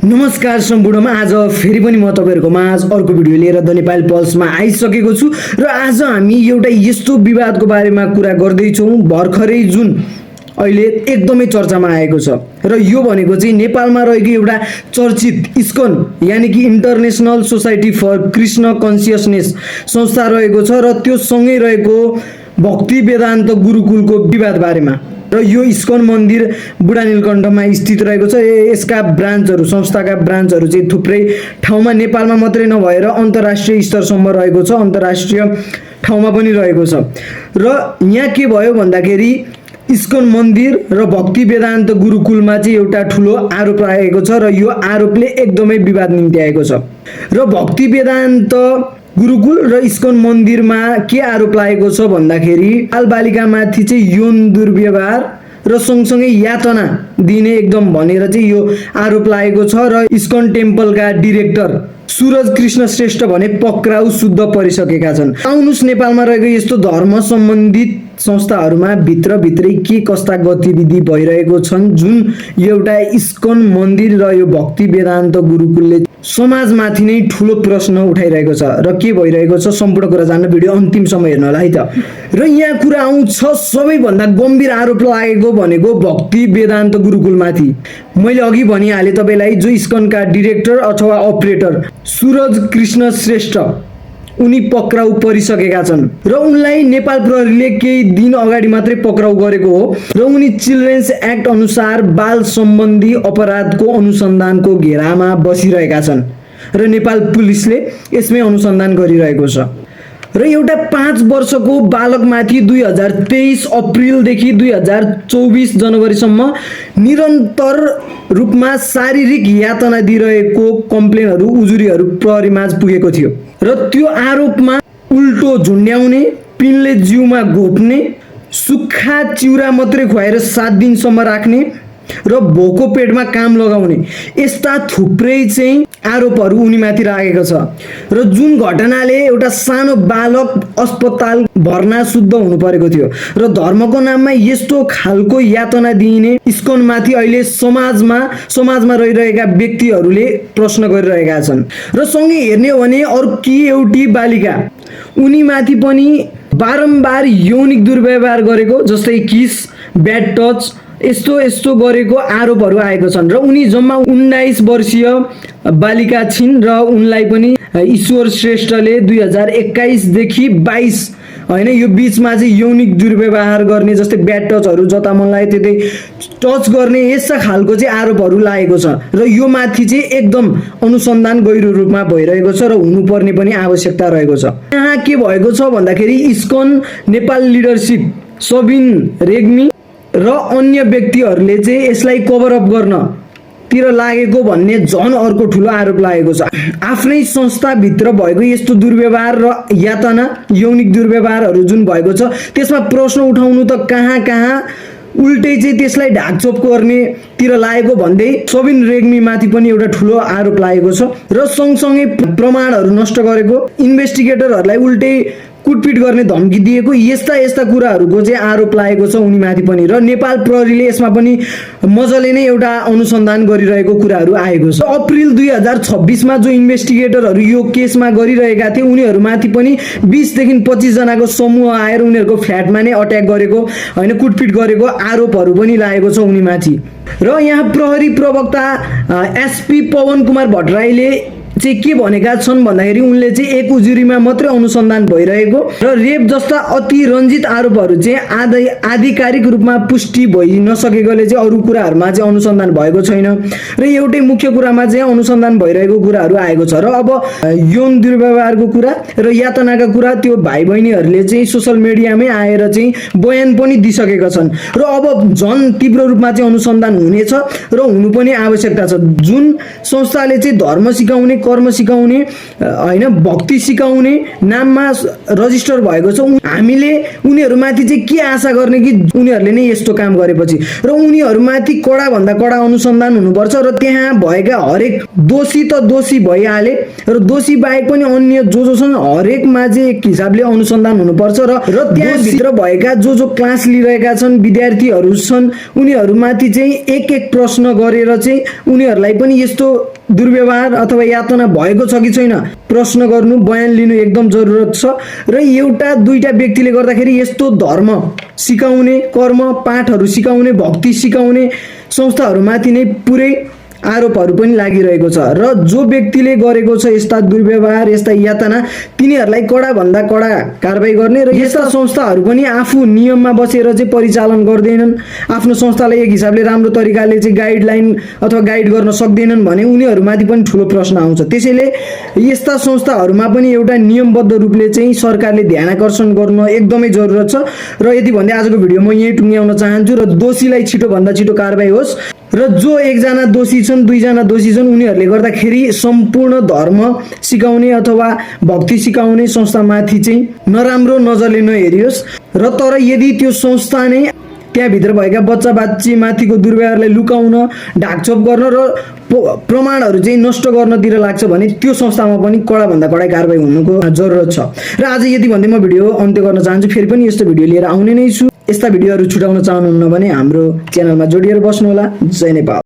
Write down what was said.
नमस्कार सम्पूर्णमा आज फेरि पनि म तपाईहरुको माझ अर्को भिडियो लिएर द नेपाल पल्समा आइसकेको छु र आज हामी एउटा यस्तो विवादको बारेमा कुरा गर्दै छौं भर्खरै जुन अहिले एकदमै चर्चामा आएको छ र यो भनेको चाहिँ नेपालमा रहेको एउटा चर्चित इस्कन यानी कि international society for Krishna consciousness संस्था रहेको छ र त्यो सँगै रहेको भक्ति वेदान्त गुरुकुलको विवाद बारेमा र यो इस्कन मन्दिर बुढा नीलकण्ठमा स्थित रहेको छ। यसका ब्रान्चहरु संस्थाका ब्रान्चहरु चाहिँ थुप्रै ठाउँमा नेपालमा मात्रै नभएर अन्तर्राष्ट्रिय स्तरसम्म रहेको छ, अन्तर्राष्ट्रिय ठाउँमा पनि रहेको छ। र यहाँ के भयो भन्दाखेरि इस्कन मन्दिर र भक्ति वेदान्त गुरुकुलमा चाहिँ एउटा ठुलो आरोप लागेको छ र यो आरोपले एकदमै विवाद निम्ति आएको छ। र भक्ति वेदान्त गुरुकुल र इस्कन मन्दिरमा के आरोप लागेको छ भन्दाखेरि बालबालिकामाथि चाहिँ यौन दुर्व्यवहार र सँगसँगै यातना दिने एकदम भनेर चाहिँ यो आरोप लागेको छ र इस्कन टेम्पलका डाइरेक्टर सूरज कृष्ण श्रेष्ठ भने पक्राउ शुद्ध परिसकेका छन्। आउनुस् नेपालमा रहेको यस्तो धर्म सम्बन्धित संस्थाहरूमा भित्रभित्रै के कस्ता गतिविधि भइरहेको छन् जुन एउटा इस्कन मन्दिर र यो भक्ति वेदान्त गुरुकुलले समाजमाथि नै ठुलो प्रश्न उठाइरहेको छ र के भइरहेको छ सम्पूर्ण कुरा जान्न भिडियो अन्तिमसम्म हेर्नु होला है त। र यहाँ कुरा आउँछ सबैभन्दा गम्भीर आरोप लागेको भनेको भक्ति वेदान्त गुरुकुलमाथि। मैले अघि भनिहालेँ तपाईलाई जो इस्कनका डाइरेक्टर अथवा अपरेटर सूरज कृष्ण श्रेष्ठ उनी पक्राउ परिसकेका छन् र उनलाई नेपाल प्रहरीले केही दिन अगाडि मात्रै पक्राउ गरेको हो र उनी चिल्ड्रेन्स एक्ट अनुसार बाल सम्बन्धी अपराधको अनुसन्धानको घेरामा बसिरहेका छन् र नेपाल पुलिसले यसमै अनुसन्धान गरिरहेको छ। र एउटा 5 वर्षको बालकमाथि 2023 अप्रिलदेखि 2024 जनवरीसम्म निरन्तर रूपमा शारीरिक यातना दिइरहेको कम्प्लेनहरु उजुरीहरु प्रहरीमाझ पुगेको थियो र त्यो आरोपमा उल्टो झुन्ड्याउने, पिनले जिउमा घोप्ने, सुक्खा चिउरा मात्रै खुवाएर 7 दिनसम्म राख्ने र भोको पेटमा काम लगाउने यस्ता थुप्रै चाहिँ आरोपहरु उनीमाथि लागेको छ। र जुन घटनाले एउटा सानो बालक अस्पताल भर्ना शुद्ध हुनु परेको थियो र धर्मको नाममा यस्तो खालको यातना दिइने इस्कनमाथि अहिले समाजमा रहिरहेका व्यक्तिहरूले प्रश्न गरिरहेका छन्। र सँगै हेर्ने हो भने अर्की एउटी बालिका उनीमाथि पनि बारम्बार यौनिक दुर्व्यवहार गरेको जस्तै किस, ब्याड टच यस्तो गरेको आरोपहरु आएको छन् र उनी जम्मा 19 वर्षीय बालिका छिन् र उनलाई पनि ईश्वर श्रेष्ठले 2021 देखि 22 हैन यो बीचमा चाहिँ यौनिक दुर्व्यवहार गर्ने जस्तै ब्याड टचहरु जता मन लाग्यो त्यतै टच गर्ने यस्ता खालको चाहिँ आरोपहरु लागेको छ र यो माथि चाहिँ एकदम अनुसन्धान गहिरो रूपमा भइरहेको छ र हुनुपर्ने पनि आवश्यकता रहेको छ। यहाँ के भएको छ भन्दाखेरि इस्कन नेपाल लिडरशिप सबिन रेग्मी र अन्य व्यक्तिहरूले चाहिँ यसलाई कभर अप गर्न तिर लागेको भन्ने झन अर्को ठुलो आरोप लागेको छ। आफ्नै संस्था भित्र भएको यस्तो दुर्व्यवहार र यातना यौनिक दुर्व्यवहारहरु जुन भएको छ त्यसमा प्रश्न उठाउनु त कहाँ उल्टै चाहिँ त्यसलाई ढाकछोप गर्ने तिर लागेको भन्दै सबिन रेग्मी माथि पनि एउटा ठुलो आरोप लागेको छ र सँगसँगै प्रमाणहरु नष्ट गरेको, इन्भेस्टिगेटरहरुलाई उल्टै कुटपिट गर्ने धम्की दिएको यस्ता कुराहरुको चाहिँ आरोप लागेको छ उनीमाथि पनि र नेपाल प्रहरीले यसमा पनि मजले नै एउटा अनुसन्धान गरिरहेको कुराहरु आएको छ। अप्रिल 2026 मा जो इन्भेस्टिगेटरहरु यो केसमा गरिरहेका थिए उनीहरुमाथि पनि 20 देखि 25 जनाको समूह आएर उनीहरुको फ्ल्याटमा नै अट्याक गरेको हैन कुटपिट गरेको आरोपहरु पनि लागेको छ उनीमाथि। र यहाँ प्रहरी प्रवक्ता एसपी पवन कुमार भट्टराईले चाहिँ के भनेका छन् भन्दाखेरि उनले चाहिँ एक उजुरीमा मात्रै अनुसन्धान भइरहेको र रेप जस्ता अति रञ्जित आरोपहरु चाहिँ आधिकारिक रूपमा पुष्टि भइ नसकेकोले चाहिँ अरु कुराहरुमा चाहिँ अनुसन्धान भएको छैन र एउटै मुख्य कुरामा चाहिँ अनुसन्धान भइरहेको कुराहरु आएको छ। र अब यौन दुर्व्यवहारको कुरा र यातनाका कुरा त्यो भाइ बहिनीहरुले चाहिँ सोशल मिडियामै आएर चाहिँ बयान पनि दिइसकेका छन् र अब झन तीव्र रूपमा चाहिँ अनुसन्धान हुनेछ र हुनु पनि आवश्यकता छ। जुन संस्थाले चाहिँ धर्म सिकाउने, कर्म सिकाउने हैन भक्ति सिकाउने नाममा रजिस्टर भएको छ हामीले उनीहरुमाथि चाहिँ के आशा गर्ने कि उनीहरुले नै यस्तो काम गरेपछि र उनीहरुमाथि कडा भन्दा कडा अनुसन्धान हुनुपर्छ र त्यहाँ भएका हरेक दोषी त दोषी भइहाले र दोषी बाहेक पनि अन्य जो छन् हरेकमा चाहिँ एक हिसाबले अनुसन्धान हुनुपर्छ र त्यहाँ भित्र भएका जो क्लास लिइरहेका छन् विद्यार्थीहरु छन् उनीहरुमाथि चाहिँ एक प्रश्न गरेर चाहिँ उनीहरुलाई पनि यस्तो दुर्व्यवहार अथवा यातना भएको छ कि छैन प्रश्न गर्नु, बयान लिनु एकदम जरुरत छ। र एउटा दुईटा व्यक्तिले गर्दाखेरि यस्तो धर्म सिकाउने, कर्म पाठहरू सिकाउने, भक्ति सिकाउने संस्थाहरूमाथि नै पुरै आरोपहरू पनि लागिरहेको छ। र जो व्यक्तिले गरेको छ यस्ता दुर्व्यवहार, यस्ता यातना, तिनीहरूलाई कडा भन्दा कडा कारबाही गर्ने। र यस्ता संस्थाहरू पनि आफू नियममा बसेर चाहिँ परिचालन गर्दैनन्, आफ्नो संस्थालाई एक हिसाबले राम्रो तरिकाले चाहिँ गाइडलाइन अथवा गाइड गर्न सक्दैनन् भने उनीहरूमाथि पनि ठुलो प्रश्न आउँछ। त्यसैले यस्ता संस्थाहरूमा पनि एउटा नियमबद्ध रूपले चाहिँ सरकारले ध्यानाकर्षण गर्न एकदमै जरुरत छ। र यति भन्दै आजको भिडियो म यही टुङ्ग्याउन चाहन्छु। र दोषीलाई छिटोभन्दा छिटो कारबाही होस्। र जो एकजना दोषी छन्, दुईजना दोषी छन्, उनीहरूले गर्दाखेरि सम्पूर्ण धर्म सिकाउने अथवा भक्ति सिकाउने संस्थामाथि चाहिँ नराम्रो नजरले नहेरियोस्। र तर यदि त्यो संस्था नै त्यहाँभित्र भएका बच्चा बाच्ची माथिको दुर्व्यवहारलाई लुकाउन, ढाकछोप गर्न र प्रमाणहरू चाहिँ नष्ट गर्नतिर लाग्छ भने त्यो संस्थामा पनि कडाभन्दा कडा कारबाही हुनुको जरुरत छ। र आज यति भन्दै म भिडियो अन्त्य गर्न चाहन्छु। फेरि पनि यस्तो भिडियो लिएर आउने नै छु। यस्ता भिडियोहरू छुटाउन चाहनुहुन्न भने हाम्रो च्यानलमा जोडिएर बस्नुहोला। जय नेपाल।